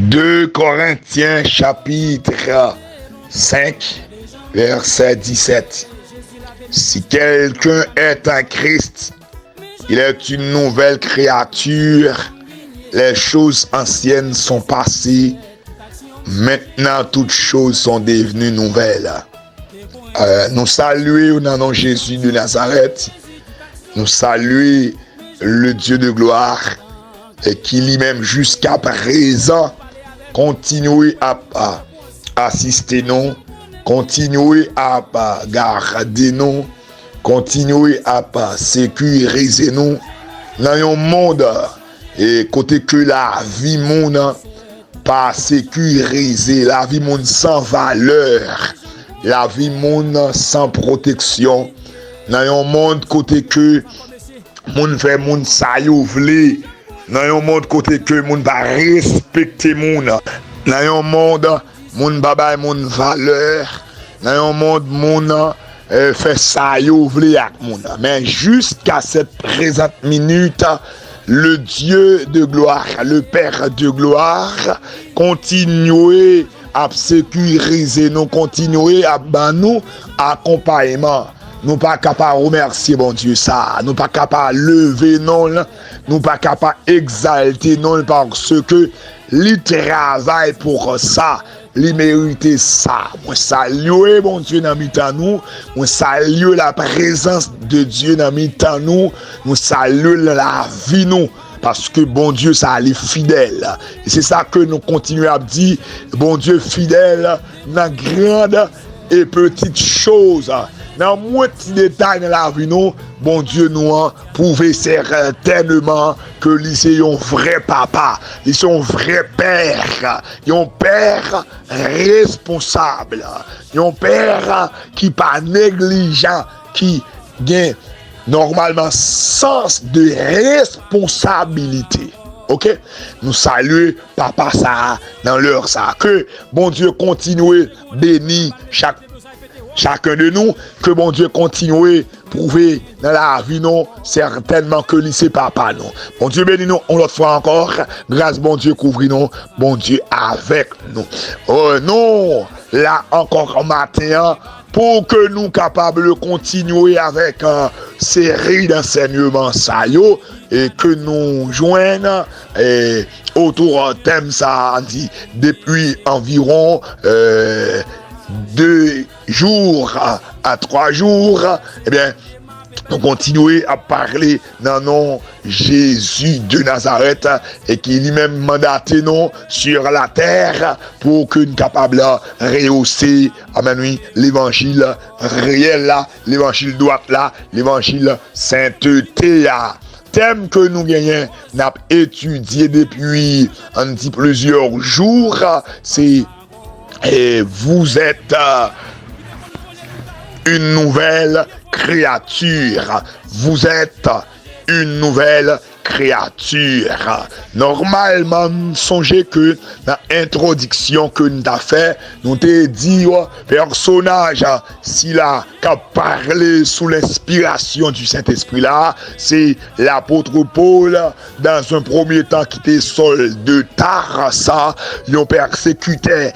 2 Corinthiens chapitre 5, verset 17. Si quelqu'un est en Christ, il est une nouvelle créature. Les choses anciennes sont passées. Maintenant, toutes choses sont devenues nouvelles. Nous saluons dans le nom de Jésus de Nazareth. Nous saluons le Dieu de gloire et qui lui-même jusqu'à présent continue à assister nous, continue à garder nous, continue à sécuriser nous dans un monde et côté que la vie monde pas sécurisée, la vie monde sans valeur, la vie monde sans protection, dans un monde côté que monde fait monde ça yo vle, dans un monde côté que monde pas respecter monde, dans un monde monde pas bay monde valeur, dans un monde fait ça yo vle ak monde. Mais jusqu'à cette présente minute, le Dieu de gloire, le Père de gloire, continue à sécuriser nous, continue à nous accompagnement. Nous pas capables de remercier bon Dieu ça, nous pas capables de lever non, nous pas capables d'exalter non parce que il travaille pour ça, il mérite ça. Moi salue bon Dieu dans mi-temps nous, moi salue la présence de Dieu dans mi-temps nous, nous salue la vie nous. Parce que bon Dieu, ça est fidèle. Et c'est ça que nous continuons à dire, bon Dieu fidèle dans grande et petite chose. Dans moitié détail dans la vie, nous, bon Dieu nous a prouvé certainement que lui c'est un vrai papa, lui c'est un vrai père, un père responsable, un père qui pas négligent, qui gagne normalement sens de responsabilité. Ok, nous saluons papa ça dans l'heure ça, que bon Dieu continue bénir chacun de nous, que bon Dieu continue prouver dans la vie non certainement que lui c'est papa non. Bon Dieu bénis nous on l'autre fois encore, grâce bon Dieu couvre nous, bon Dieu avec nous. Oh non, là encore matin pour que nous capables de continuer avec série d'enseignements ça yo, et que nous joignent autour d'un thème ça dit depuis environ 2 jours à 3 jours, eh bien, nous continuons à parler dans le nom Jésus de Nazareth et qui lui-même mandaté nous sur la terre pour que nous capables de rehausser, amen oui, l'évangile réel là, l'évangile droit là, l'évangile sainteté là. Thème que nous gagnons, n'a étudié depuis un petit plusieurs jours, c'est et vous êtes une nouvelle créature. Vous êtes une nouvelle créature. Normalement, songez que dans l'introduction que nous avons fait, nous t'ai dit personnage, s'il a parlé sous l'inspiration du Saint-Esprit là, c'est l'apôtre Paul, dans un premier temps qui était Saul de Tarsa, ils ont persécuté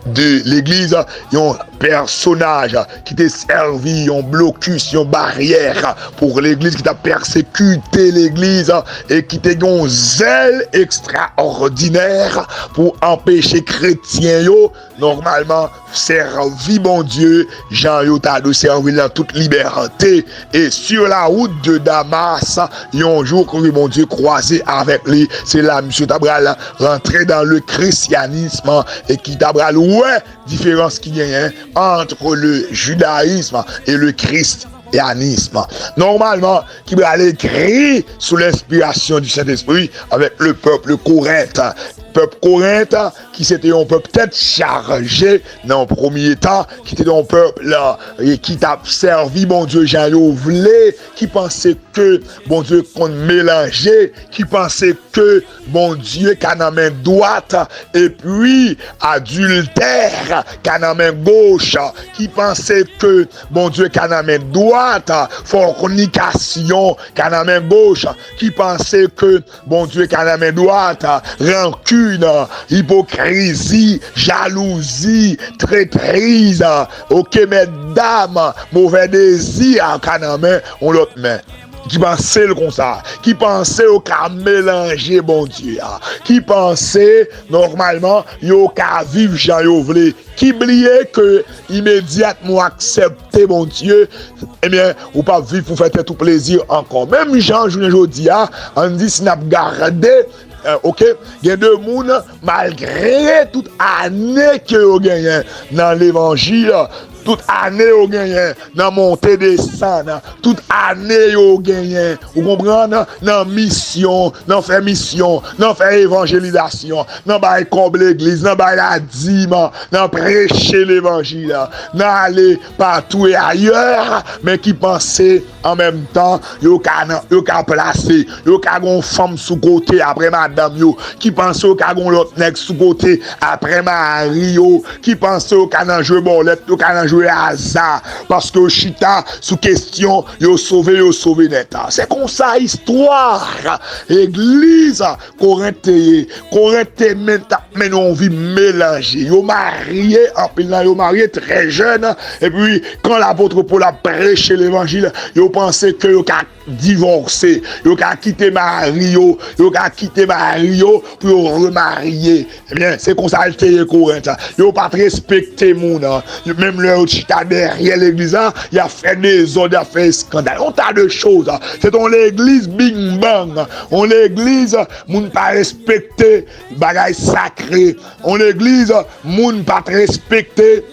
de l'église, un personnage qui t'a servi, un blocus, une barrière pour l'église, qui t'a persécuté l'église et qui t'a un zèle extraordinaire pour empêcher chrétiens yo normalement servi bon Dieu, Jean yo t'a de servir dans toute liberté. Et sur la route de Damas, un jour que bon Dieu croisé avec lui, c'est là monsieur Tabral rentré dans le christianisme et qui Tabral ouais différence qu'il y a entre le judaïsme et le christianisme. Normalement, qui va aller écrit sous l'inspiration du Saint-Esprit avec le peuple corinthien. Peuple corinthien qui c'était un peuple peut-être chargé dans le premier temps, qui était un peuple là et qui t'a servi bon Dieu Jean voulait, qui pensait que bon Dieu qu'on mélangeait, qui pensait que bon Dieu qu'à la main droite et puis adultère qu'à la main gauche, qui pensait que bon Dieu qu'à la main droite fornication qu'à la main gauche, qui pensait que bon Dieu qu'à la main droite rancune rancune, hypocrisie, jalousie, traîtrise, ok, mesdames, mauvais désir, canamé, on l'autre main. Qui pensait le comme ça, qui pensait au cas mélanger bon Dieu, qui pensait normalement yo ka vivre Jean yo vle, qui oubliait que immédiatement accepter bon Dieu, eh bien ou pas vivre pour faire tout plaisir encore. Même Jean journée jodi on dit si n'a gardé ok, il y a deux monde malgré toute année que yo gagné dans l'évangile. Toute année au gagné dans montée descendre, toute année au gagné, vous comprenez, dans mission, dans faire mission, dans faire évangélisation, dans bail comme l'église, dans bail la dîme, dans prêcher l'évangile, dans aller partout et ailleurs, mais qui pensait en même temps, yo ka placer, yo ka gon femme sous côté après madame yo, qui pense yo ka gon l'autre nèg sous côté après mari yo, qui pense yo ka nan jouer bolette, yo ka nan jouer hasard parce que chita sous question yo sauvé net. C'est comme ça histoire. Église Corinthiens mais on vit mélanger. Yo marié en plein yo marié très jeune et puis quand l'apôtre Paul a prêché l'évangile, yo pensait que yo ka divorcer, yo ka quitter mari yo ka quitter mari yo pour remarier. Eh bien, c'est comme ça le Corinthiens. Yo pas respecter moun, même le chita derrière l'église, il a fait des ordres, il a fait scandale. On tas de choses. C'est dans l'église bing bang. On l'église, moun pas respecter bagay sacré. On l'église, moun pas respecter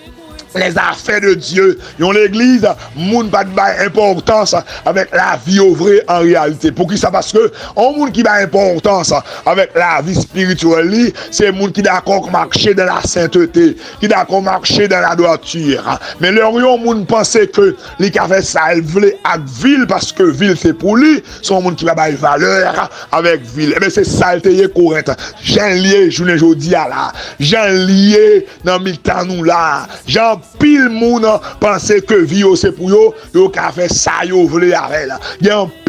les affaires de Dieu. Dans l'église, moun pas de importance avec la vie vraie en réalité. Pour qui ça? Parce que on moun qui a importance avec la vie spirituelle, c'est moun qui d'accord marcher dans la sainteté, qui d'accord marcher dans la droiture. Mais le moun pensait que les qui fait ça, elle voulait avec ville parce que ville c'est pour lui, son moun qui va bailler valeur avec ville. Et bien c'est ça le Corinthe. Jean lié journée jodi à là. Jean lié dans mi-temps nous là. Jean pile moun pensait que vie c'est pour yo ka fait ça yo vle avec là.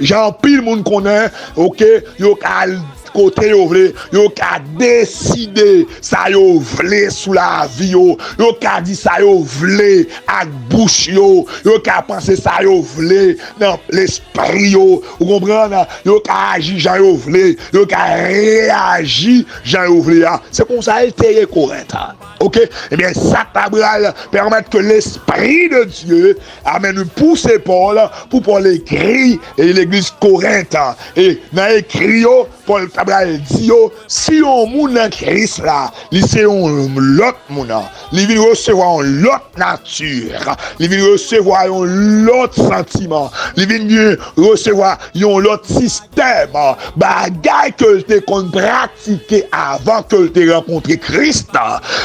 Jean pile moun connaît, OK, yo ka côté yo ka décider ça yo vle sous la vie yo ka dit ça yo vle ak bouche yo ka penser ça yo vle dans l'esprit yo, vous comprenez, yo ka agir Jean yo vle, yo ka réagir Jean yo vle. C'est comme ça il était Corinthe. OK, et bien ça tabral permettre que l'esprit de Dieu amène pousser Paul pour Paul écrit et l'église Corinthe et dans écrit Paul Tabral dit si on moun en Christ là, li c'est on l'autre moun, li vient recevoir l'autre nature, li vient recevoir l'autre sentiment, li vient recevoir l'autre système, bagay que te kon pratiquer avant que te rencontrer Christ,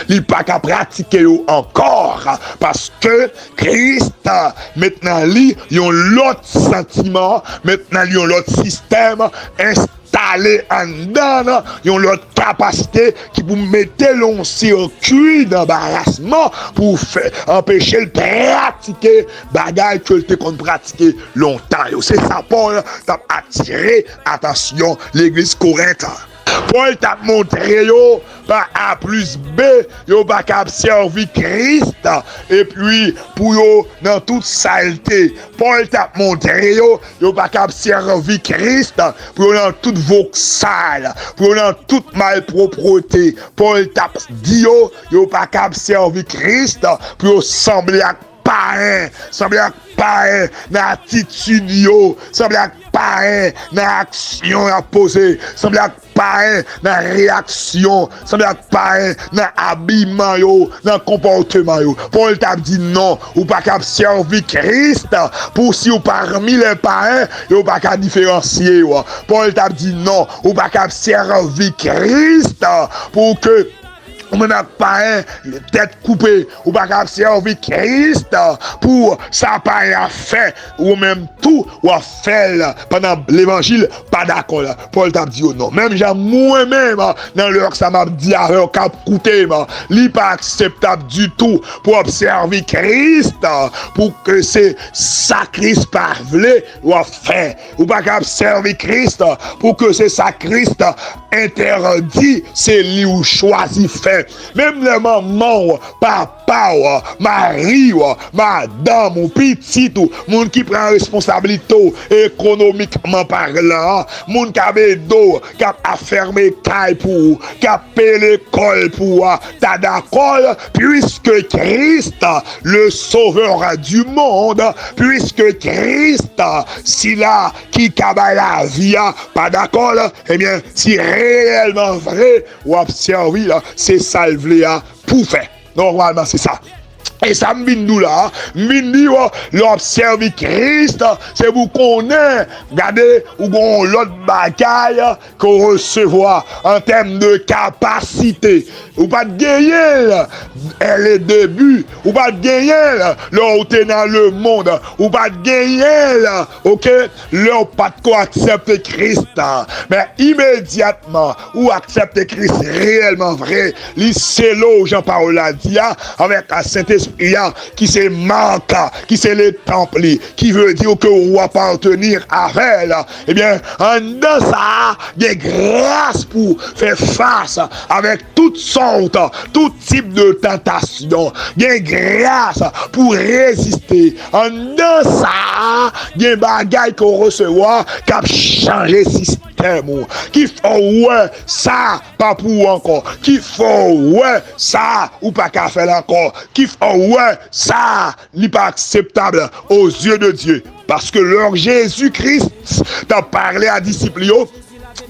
li pas qu'à pratiquer encore parce que Christ maintenant li yon l'autre sentiment, maintenant li yon l'autre système installé en dedans, yon l'autre capacité qui pour mettre l'on circuit d'embarrassement pour faire empêcher le pratiquer bagay que te kon pratiquer longtemps. C'est ça Paul t'a attiré attention l'église Corinthe. Paul t'a montré yo par A plus B yo pas qu'à servir Christ et puis pour yo dans toute saleté. Paul t'a montré yo pas qu'à servir Christ pour yo dans toute voxale, pour yo dans toute malpropreté. Paul t'a dit yo pas qu'à servir Christ pour yo sembler à païen, sembler à païen dans attitude yo, sembler à païen dans action à poser, sembler à païen dans réaction, sembler à païen dans habillement yo, dans comportement yo. Paul t'a dit non, ou pas qu'à servir Christ pour si ou parmi les païens, ou pas qu'à différencier yo. Paul t'a dit non, ou pas qu'à servir Christ pour que ou maintenant pas tête coupée, ou pas qu'à servir Christ pour ça pas à faire, ou même tout, ou à faire pendant l'évangile, pas d'accord. Paul t'a dit non. Même moi-même, dans l'heure que ça m'a dit à l'heure qu'a coûté, n'est pas acceptable du tout pour observer Christ, pour que c'est ça Christ parle, ou à faire, ou pas qu'à observer Christ, pour que c'est ça Christ interdit, c'est lui ou choisi fait. Même les mamans, papa, mari, madame, ou petit, moun qui prend responsabilité économiquement parlant, moun qui a d'eau, qui a fermé caille pour, qui a payé l'école pour, t'as d'accord, puisque Christ, le sauveur du monde, puisque Christ, si là, qui cabale la vie, pas d'accord, eh bien, si réellement vrai, ou observer, c'est ça le vle pour faire. Normalement, c'est ça. Et ça m'bindou là, m'bindi l'observer Christ, c'est vous connaître, regardez, ou bon l'autre bagaille qu'on recevoir en termes de capacité. Ou pas de gagner, elle est début, ou pas de gagner, là où t'es dans le monde, ou pas de gagner, ok, là pas de quoi accepter Christ, mais immédiatement, ou accepter Christ réellement vrai, c'est là où Jean-Paul a dit, avec la Saint-Esprit, qui c'est manque, qui c'est les temples, qui veut dire que on va appartenir à elle, eh bien, en dedans ça, il y a grâce pour faire face avec toutes sortes, tout type de tentation, il y a grâce pour résister. En dedans ça, il y a des bagailles qu'on reçoit qui a changé le système. Qui faut ouais ça pas pour encore, qui faut ouais ça ou pas qu'à faire encore, qui faut ouais ça n'est pas acceptable aux yeux de Dieu, parce que leur Jésus-Christ t'a parlé à disciples.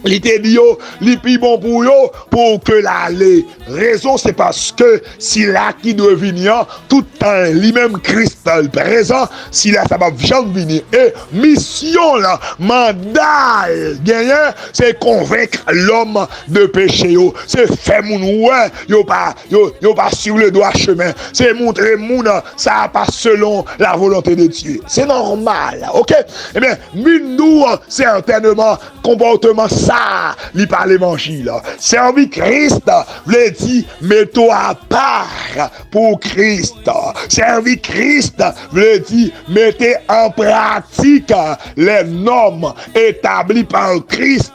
Il te dit, il plus bon pour eux, pour que l'aller. Raison, c'est parce que si là qui doit venir, tout le temps, lui-même Christ présent, si là ça va jamais venir. Et mission là, mandat gagné, c'est convaincre l'homme de péché. C'est faire mon ouais, yo pas sur le droit chemin. C'est montrer moun ça pas selon la volonté de Dieu. C'est normal, ok? Eh bien, nous certainement comportement ça, li par l'évangile. Servir Christ, veut dire mets-toi à part pour Christ. Servir Christ, veut dire mettez en pratique les normes établies par Christ.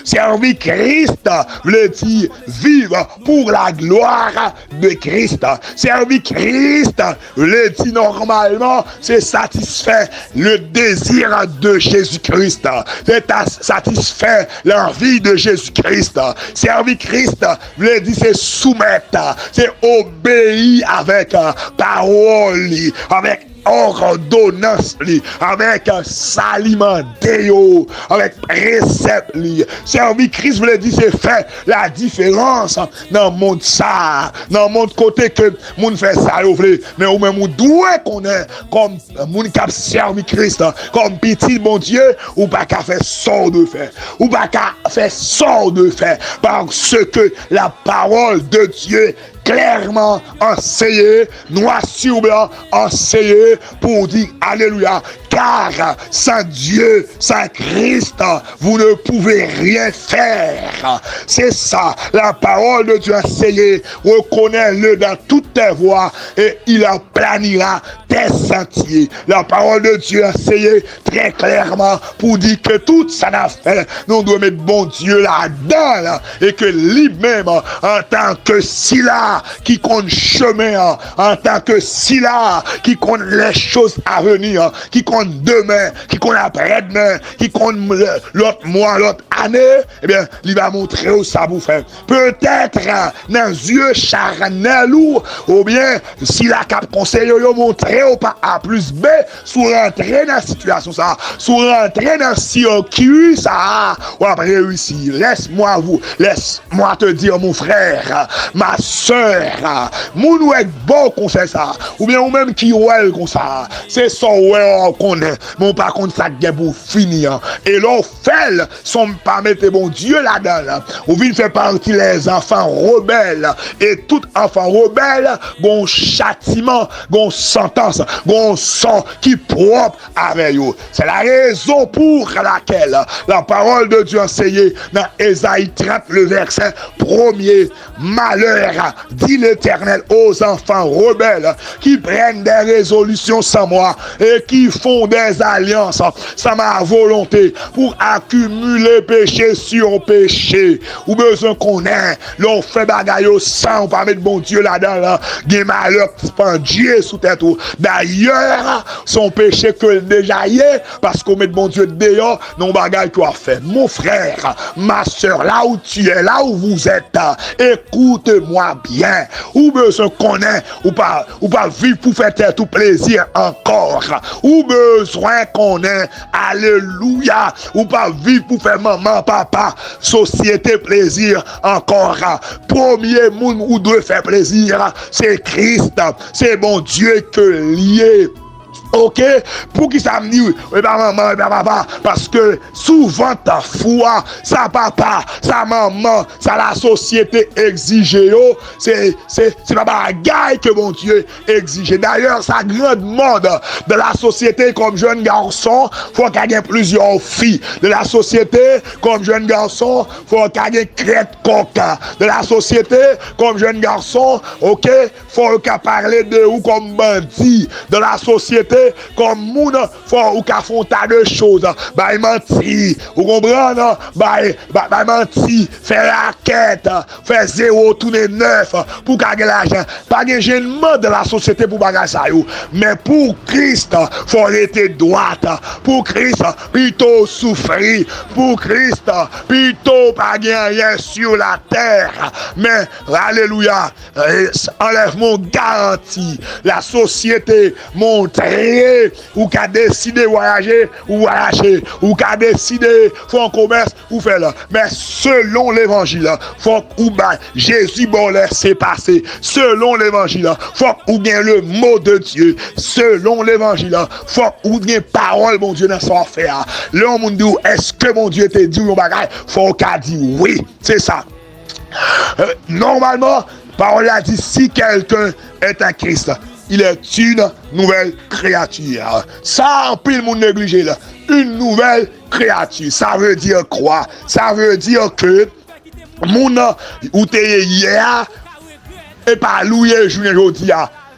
Servir Christ, veut dire vivre pour la gloire de Christ. Servir Christ, veut dire normalement, c'est satisfaire le désir de Jésus-Christ. C'est satisfaire leur vie de Jésus-Christ. Servir Christ veut dire c'est soumettre, c'est obéir avec parole, avec ordonnance, avec saliment déo, avec précepte. Servir Christ veut dire c'est faire la différence dans le monde ça, dans le monde côté que moun fait ça, mais ou même ou doit connaître comme moun qui servi Christ, comme petit bon Dieu, ou pas qu'à faire sort de faire, ou pas qu'à faire sort de faire, parce que la parole de Dieu clairement enseigné, noir sur blanc enseigné pour dire alléluia, car sans Dieu, sans Christ, vous ne pouvez rien faire. C'est ça, la parole de Dieu enseignée, reconnais-le dans toutes tes voies et il aplanira tes sentiers. La parole de Dieu enseignée très clairement pour dire que tout ça n'a fait, nous devons mettre bon Dieu là-dedans, là, et que lui-même, en tant que Sila, qui compte chemin, en tant que Sila, qui compte les choses à venir, qui compte demain, qui compte après-demain, qui compte l'autre mois, l'autre année, eh bien, il va montrer où ça vous fait. Peut-être dans les yeux charnels ou bien si la cap conseil montrer ou pas A plus B, sous rentrer dans la situation ça, sous rentrer dans le circuit ça, ou après réussir. Laisse-moi te dire, mon frère, ma soeur, moun ou est bon conseil ça, ou bien ou même qui ouel comme ça, c'est son ouel qu'on est, mais par contre ça gagne pour finir. Et l'on fait, son pas mettre bon Dieu là-dedans, ou vient faire partie les enfants rebelles, et tout enfant rebelle, gon châtiment, gon sentence, gon sang qui propre avec eux. C'est la raison pour laquelle la parole de Dieu enseignée dans Ésaïe 30, le verset 1er, malheur, dit l'Éternel aux enfants rebelles qui prennent des résolutions sans moi et qui font des alliances sans ma volonté pour accumuler péché sur péché. Ou besoin qu'on ait, l'on fait bagaille sans, on pas mettre bon Dieu là-dedans, là, des malheurs pendier sous tête. D'ailleurs, son péché que déjà y est, parce qu'on met bon Dieu dehors, non bagaille qu'on a fait. Mon frère, ma soeur, là où tu es, là où vous êtes, écoute-moi bien. Ou besoin qu'on ait, ou pas vivre pour faire tout plaisir encore. Ou besoin qu'on ait, alléluia, ou pas vivre pour faire maman, papa, société, plaisir encore. Premier monde où doit faire plaisir, c'est Christ, c'est bon Dieu que lié. Ok, pour qui ça me dit, oui, maman, oui, papa, parce que souvent ta foi, sa papa, sa maman, ça la société exige, c'est pas bagaille que mon Dieu exige. D'ailleurs, sa grande mode de la société comme jeune garçon, faut qu'il y ait plusieurs filles. De la société comme jeune garçon, faut qu'il y ait crête coca. De la société comme jeune garçon, ok, faut qu'il parler de ou comme bandit. De la société comme moun, faut ou ka font tas de choses, bah menti, vous comprenez, bah menti, faire raquette, faire 0 tourner 9 pour gagner l'argent, pas de gênement de la société pour bagage ça yo, mais pour Christ, faut arrêter droite, pour Christ, plutôt souffrir, pour Christ, plutôt pas gagner rien sur la terre, mais alléluia, enlèvement garanti, la société montrer ou qu'a décidé voyager ou voyager ou qu'a décidé faire un commerce ou faire là, mais selon l'évangile faut ou ben Jésus bon laisser passer, selon l'évangile faut ou bien le mot de Dieu, selon l'évangile faut ou bien parole mon Dieu dans son affaire. L'homme dit est-ce que mon Dieu te dit un bagage, faut qu'a dit oui, c'est ça. Normalement parole a dit si quelqu'un est un Christ, il est une nouvelle créature. Ça, en pile, mon négligé là. Une nouvelle créature. Ça veut dire quoi? Ça veut dire que mon ou t'es hier et pas loué journée aujourd'hui.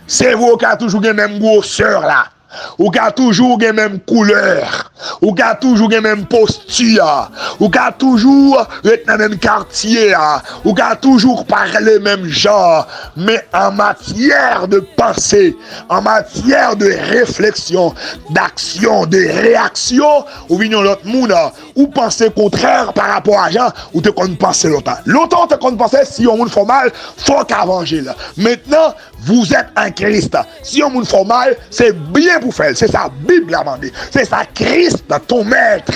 C'est vous qui a toujours la même grosseur là. Ou qui a toujours la même couleur, ou qui a toujours la même posture, ou qui a toujours être dans le même quartier, ou qui a toujours parlé le même genre, mais en matière de pensée, en matière de réflexion, d'action, de réaction, ou venons l'autre monde, ou penser contraire par rapport à gens, ou te qu'on penser longtemps. Longtemps te qu'on pensait si on monde fait mal, faut qu'avenger là. Maintenant, vous êtes un Christ. Si on monde fait mal, c'est bien pour faire. C'est ça Bible a demandé. C'est ça Christ ton maître.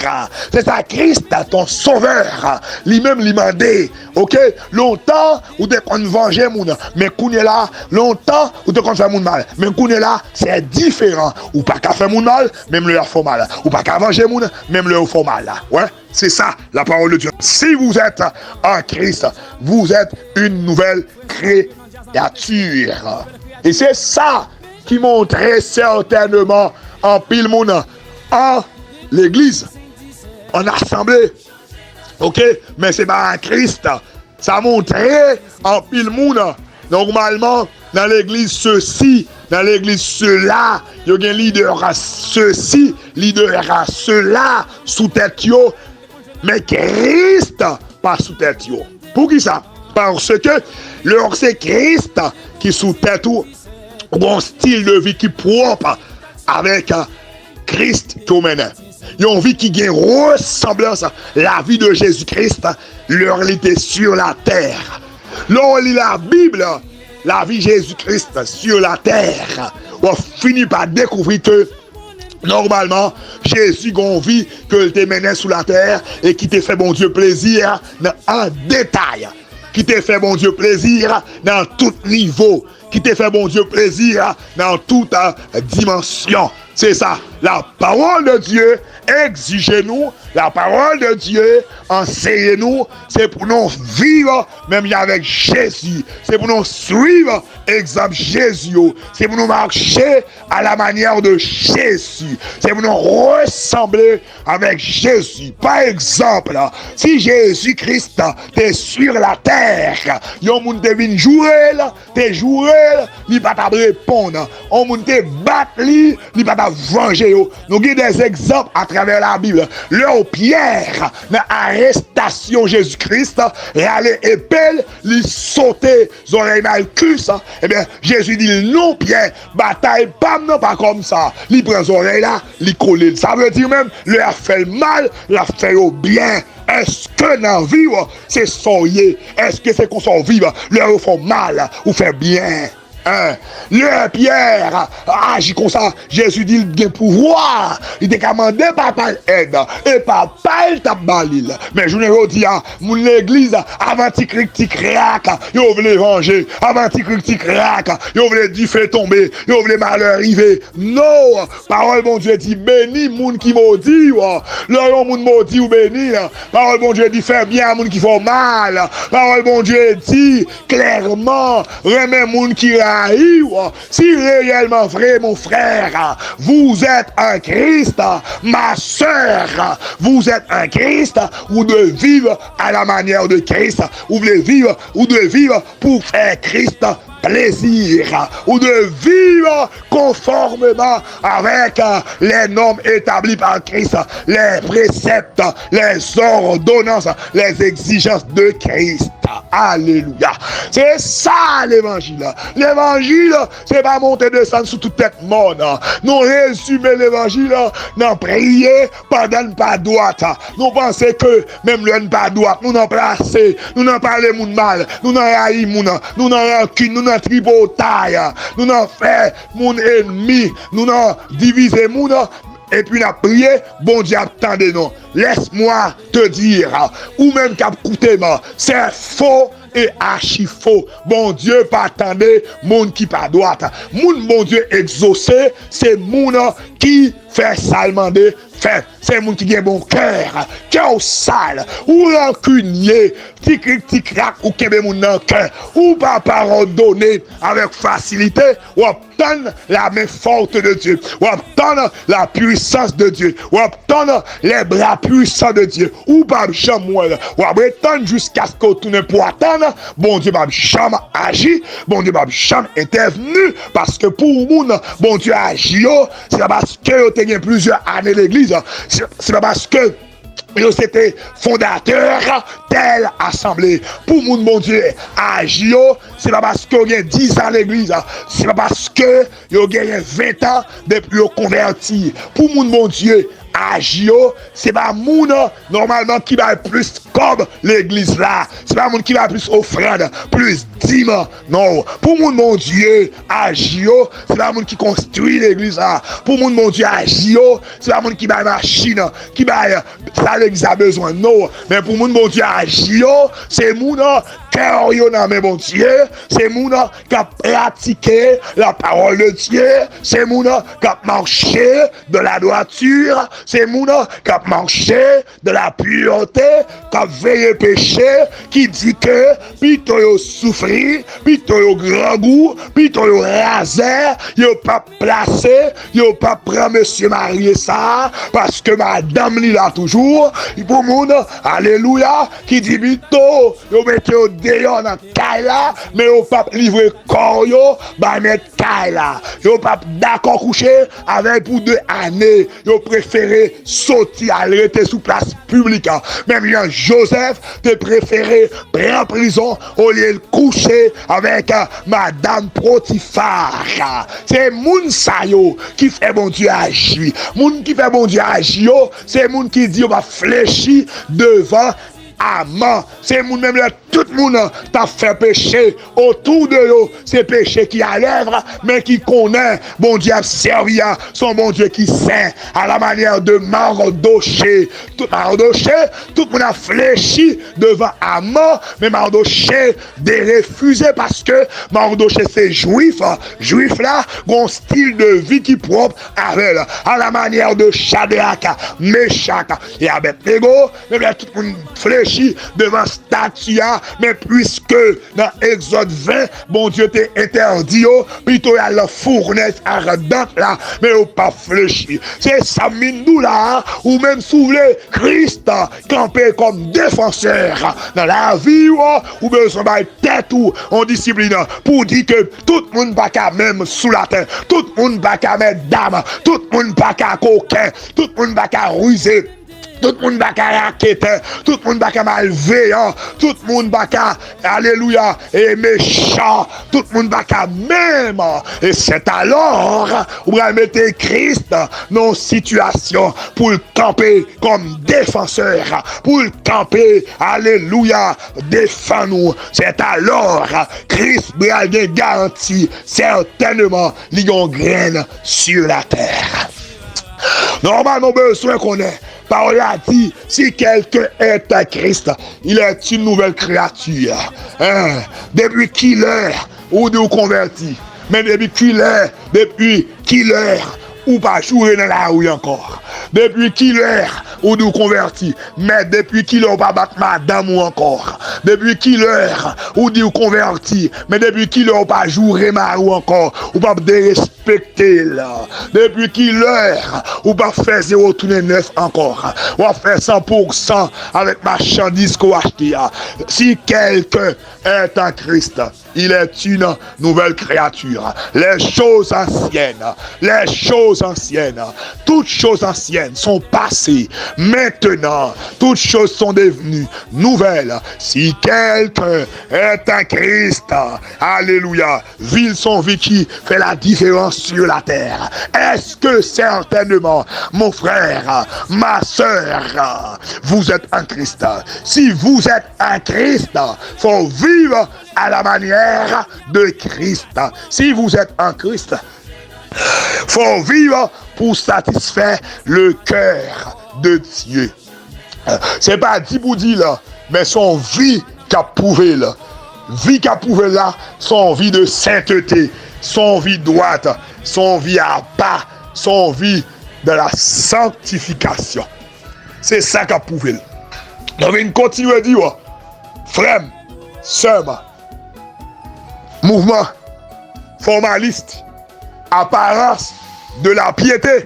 C'est ça Christ ton sauveur. Lui-même lui demandé. OK, longtemps ou te qu'on venger moun, mais qu'on est là, longtemps ou te qu'on fait moun mal. Mais qu'on est là, c'est différent. Ou pas qu'à faire moun mal, même le fait mal. Ou pas qu'à venger moun, même le fait mal. Ouais, c'est ça la parole de Dieu. Si vous êtes en Christ, vous êtes une nouvelle créature. Et c'est ça qui montrait certainement en pile monde en l'église, en assemblée. Ok, mais c'est pas en Christ. Ça montrait en pile monde. Normalement, dans l'église ceci, dans l'église cela, il y a un leader à ceci, leader à cela, sous tête yo, mais Christ pas sous tête yo. Pour qui ça? Parce que c'est Christ qui sous tête ou un style de vie qui propre avec Christ qui mène. Il y a une vie qui a ressemblance à la vie de Jésus-Christ, leur était sur la terre. Là, on lit la Bible, la vie de Jésus-Christ sur la terre. on finit par découvrir que normalement, Jésus gon vie que te menait sous la terre et qui te fait bon Dieu plaisir en détail, qui te fait bon Dieu plaisir dans tout niveau, qui te fait bon Dieu plaisir dans toute dimension. C'est ça, la parole de Dieu, exigez-nous, la parole de Dieu, enseignez-nous, c'est pour nous vivre même avec Jésus, c'est pour nous suivre, exemple Jésus, c'est pour nous marcher à la manière de Jésus, c'est pour nous ressembler avec Jésus. Par exemple, si Jésus-Christ est sur la terre, yon moun te vin jouer, te jouer, li pas ta répondre, on moun te battre li pas ta venger. Nous avons des exemples à travers la Bible. Leur Pierre, dans l'arrestation Jésus-Christ, et allait épelle, lui sauter les oreilles Malchus. Eh bien, Jésus dit non, Pierre, bataille pas non pas comme ça. Il prend les oreilles là, il colle. Ça veut dire même, leur fait le mal, leur fait le bien. Est-ce que dans la vie, c'est soyez? Est-ce que c'est qu'on s'en vive? Leur font mal ou fait bien? Le Pierre agit comme ça. Jésus dit il a pouvoir. Il a commandé papa aide et papa il t'a balil. Mais je ne dis pas, mon l'église avant tic crack, il voulait venger. Avant tic crack, il voulait du fait tomber, il voulait malheur arriver. Non, parole bon Dieu dit béni moun qui maudit. L'homme moun maudit ou béni. Parole bon Dieu dit fait bien moun qui font mal. Parole bon Dieu dit clairement remet moun qui si réellement vrai, mon frère, vous êtes un Christ, ma soeur, vous êtes un Christ, vous devez vivre à la manière de Christ, vous devez vivre pour faire Christ plaisir, ou de vivre conformément avec les normes établies par Christ, les préceptes, les ordonnances, les exigences de Christ. Alléluia. C'est ça l'évangile. L'évangile, c'est pas monter descendre sous toute tête monde. Nous résumons l'évangile dans prier pendant ne pas droite. Nous pensons que même le pas droite, nous n'en placer, nous n'en parler moun mal, nous n'en haïr moun, nous n'en rancune, nous n'en tripotaille, nous n'en fait mon ennemi, nous n'en diviser moun. Et puis, on a prié, bon Dieu, attendez-nous. Laisse-moi te dire, ou même qu'à coûter, c'est faux et archi faux. Bon Dieu, pas attendre, monde qui pas droite. Moun, bon Dieu, exaucé, c'est moun qui fait salement de fait. C'est moun qui a bon cœur sale, ou rancunier, tic crack, ou kebe moun nan cœur, ou pas pardonner avec facilité, ou obtenir la main forte de Dieu, ou obtenir la puissance de Dieu, ou obtenir les bras puissants de Dieu, ou pas jamais, ou attendre jusqu'à ce qu'on tourne pour attendre, bon Dieu va jamais agir, bon Dieu va jamais intervenu, parce que pour moun, bon Dieu agit, c'est parce que vous avez plusieurs années l'église, c'est pas parce que c'était fondateur telle assemblée. Pour mon bon Dieu, agir, c'est pas parce que vous avez 10 ans à l'église, c'est pas parce que vous avez 20 ans depuis vous converti. Pour mon bon Dieu, agir, c'est pas moun normalement qui va plus comme l'église là. C'est pas moun qui va plus offrande, plus dîme. Non. Pour mon bon Dieu, agir, c'est pas moun qui construit l'église là. Pour mon bon Dieu, agir, c'est pas moun qui va machine, qui va ça l'église a besoin. Non. Mais pour mon bon Dieu, agir, c'est moun cœur yo nan men bon Dieu, c'est moun qui a pratiqué la parole de Dieu, c'est moun qui a marché de la droiture, c'est moun qui a marché de la pureté, qui a veillé péché, qui dit que plutôt yo souffrir, plutôt yo grand goût, plutôt yo rasé, yo pas placé, yo pas prend monsieur marié ça, parce que madame li là toujours, pour moun, alléluia, qui dit plutôt yo mette yo dehors dans Kaila, mais au pas livrer corps yo, bah mettre Kaila. Yo pas d'accord coucher avec pour 2 années. Yo préféré sortir à rester sous place publique. Même Jean Joseph te préféré prendre prison au lieu de coucher avec madame Potiphar. C'est moun sa yo qui fait bon Dieu agir. Moun qui fait bon Dieu agir, c'est moun qui dit on va fléchir devant amant. C'est moun même le tout le monde t'a fait péché autour de eux. C'est péché qui a l'œuvre, mais qui connaît, bon Dieu a servi à son bon Dieu qui sait, à la manière de Mardoché. Tout le monde a fléchi devant Haman, mais Mardoché a refusé parce que Mardoché c'est juif là, ont un style de vie qui propre avec, à la manière de Shadrach, Meshach et Abednego, mais bien tout le monde fléchit devant statue, mais puisque dans Exode 20, bon Dieu t'a interdit, plutôt à la fournaise ardente là, mais au pas fléchi. C'est ça, mindou là, ou même soulever Christ, camper comme défenseur dans la vie, ou besoin de tête ou en discipline, pour dire que tout le monde pas qu'à même sous la terre, tout le monde pas qu'à mettre dame, tout le monde pas qu'à coquin, tout le monde pas qu'à ruser. Tout le monde va qu'à raqueter, tout le monde va qu'à malveillant, tout le monde va qu'à, alléluia, et méchant, tout le monde va qu'à même. Et c'est alors où on mettre Christ dans une situation pour le camper comme défenseur, pour le camper, alléluia, défend-nous. C'est alors Christ va garantir certainement les graines sur la terre. Normalement, besoin qu'on ait. Parole a dit, si quelqu'un est à Christ, il est une nouvelle créature. Depuis qu'il est, ou de vous converti. Mais depuis qu'il est, ou pas jouer dans la rue encore. Depuis qu'il est, ou nous converti. Mais depuis qu'il est, ou pas battre madame ou encore. Depuis qu'il est, ou nous converti. Mais depuis qu'il est, ou pas jouer ma rue encore. Ou pas dérespecter là. Depuis qu'il est, ou pas faire 0 tourner 9 encore. Ou pas faire 100% avec marchandise qu'on a acheté. Si quelqu'un est en Christ, il est une nouvelle créature. Les choses anciennes, toutes choses anciennes sont passées. Maintenant, toutes choses sont devenues nouvelles. Si quelqu'un est en Christ, alléluia, vit son vie qui fait la différence sur la terre. Est-ce que certainement, mon frère, ma soeur, vous êtes en Christ? Si vous êtes en Christ, faut vivre à la manière de Christ. Si vous êtes en Christ, faut vivre pour satisfaire le cœur de Dieu. C'est pas dit pour dire là, mais son vie qu'a prouvé là. Vie qu'a prouvé là, son vie de sainteté, son vie droite, son vie à pas, son vie de la sanctification. C'est ça qu'a prouvé là. Donc il continue à dire, frère, sœur, mouvement formaliste, apparence de la piété,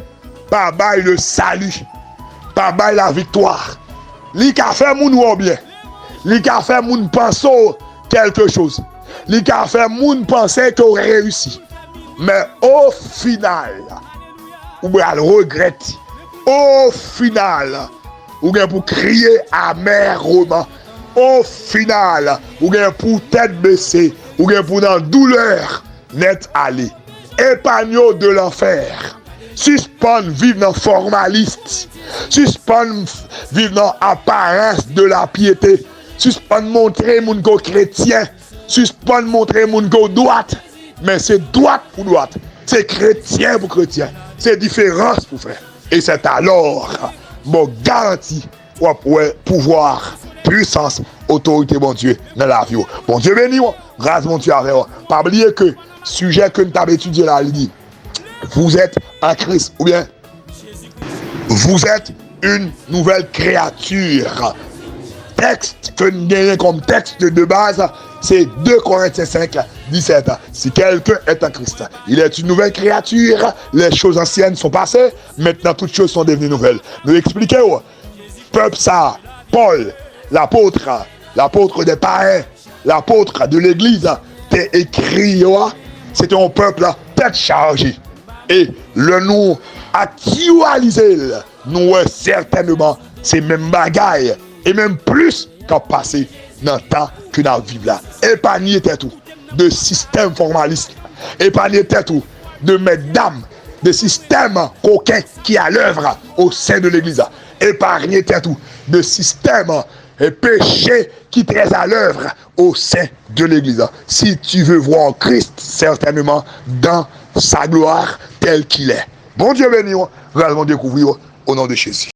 pas bail le salut, pas bail la victoire. Li ka fait moun ou bien, li ka fait moun penser quelque chose, li ka fait moun penser qu'il aurait réussi. Mais au final, ou bien le regrette. Au final, ou bien pour crier amèrement. Au final, ou bien pour tête baissée, ou bien pour dans douleur net aller. Épargnons de l'enfer. Suspend vivre dans formaliste. Suspend vivre dans apparence de la piété. Suspend montrer mon go chrétien. Suspend montrer mon go droite. Mais c'est droite pour droite. C'est chrétien pour chrétien. C'est différence pour frère. Et c'est alors, mon garantie, ou pouvoir, puissance, autorité, mon Dieu, dans la vie. Bon Dieu béni, grâce mon Dieu avec vous. Pas oublier que sujet que nous avons étudié là, il dit, vous êtes en Christ, ou bien, vous êtes une nouvelle créature. Texte que nous gagnons comme texte de base, c'est 2 Corinthiens 5, 17. Si quelqu'un est en Christ, il est une nouvelle créature, les choses anciennes sont passées, maintenant toutes choses sont devenues nouvelles. Nous expliquons, peuple ça, Paul, l'apôtre des païens, l'apôtre de l'église, t'es écrit, c'était un peuple tête chargée. Et le nous actualiser, nous certainement ces mêmes bagailles, et même plus qu'à passer dans le temps que nous vivons là. Épargner tout de système formaliste, épargner tout de mesdames, de système coquin qui est à l'œuvre au sein de l'église. Épargner tout de système péché qui est très à l'œuvre au sein de l'Église. Si tu veux voir Christ, certainement dans sa gloire telle qu'il est. Bon Dieu béni, nous allons découvrir au nom de Jésus.